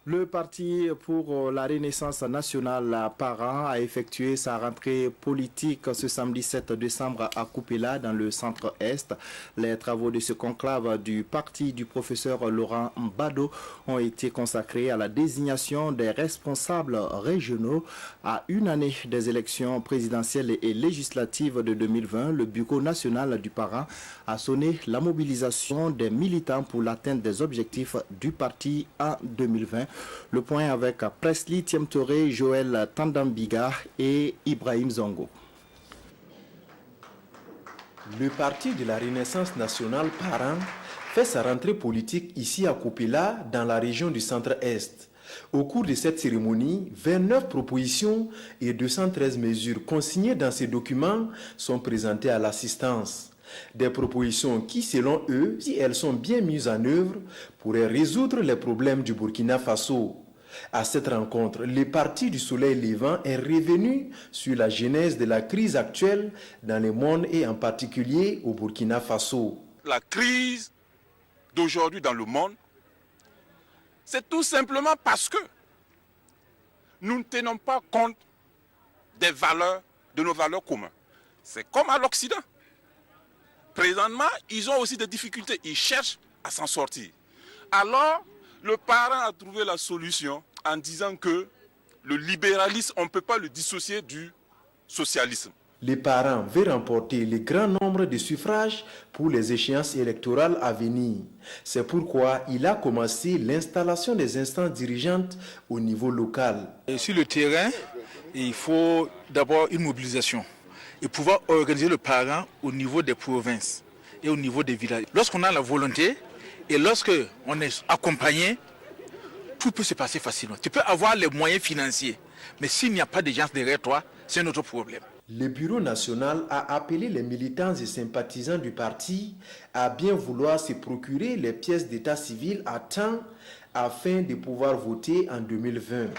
Le parti pour la Renaissance nationale Parent a effectué sa rentrée politique ce samedi 7 décembre à Koupéla dans le centre-est. Les travaux de ce conclave du parti du professeur Laurent Mbado ont été consacrés à la désignation des responsables régionaux. À une année des élections présidentielles et législatives de 2020, le Bureau national du Parent a sonné la mobilisation des militants pour l'atteinte des objectifs du parti en 2020. Le point avec Presley Tiemtoré, Joël Tandambiga et Ibrahim Zongo. Le parti de la Renaissance nationale Parent fait sa rentrée politique ici à Koupéla, dans la région du centre-est. Au cours de cette cérémonie, 29 propositions et 213 mesures consignées dans ces documents sont présentées à l'assistance. Des propositions qui, selon eux, si elles sont bien mises en œuvre, pourraient résoudre les problèmes du Burkina Faso. À cette rencontre, le Parti du Soleil Levant est revenu sur la genèse de la crise actuelle dans le monde et en particulier au Burkina Faso. La crise d'aujourd'hui dans le monde, c'est tout simplement parce que nous ne tenons pas compte des valeurs, de nos valeurs communes. C'est comme à l'Occident. Présentement, ils ont aussi des difficultés, ils cherchent à s'en sortir. Alors, le parent a trouvé la solution en disant que le libéralisme, on ne peut pas le dissocier du socialisme. Les parents veulent remporter le grand nombre de suffrages pour les échéances électorales à venir. C'est pourquoi il a commencé l'installation des instances dirigeantes au niveau local. Et sur le terrain, il faut d'abord une mobilisation et pouvoir organiser le parent au niveau des provinces et au niveau des villages. Lorsqu'on a la volonté et lorsqu'on est accompagné, tout peut se passer facilement. Tu peux avoir les moyens financiers, mais s'il n'y a pas de gens derrière toi, c'est un autre problème. Le bureau national a appelé les militants et sympathisants du parti à bien vouloir se procurer les pièces d'état civil à temps afin de pouvoir voter en 2020.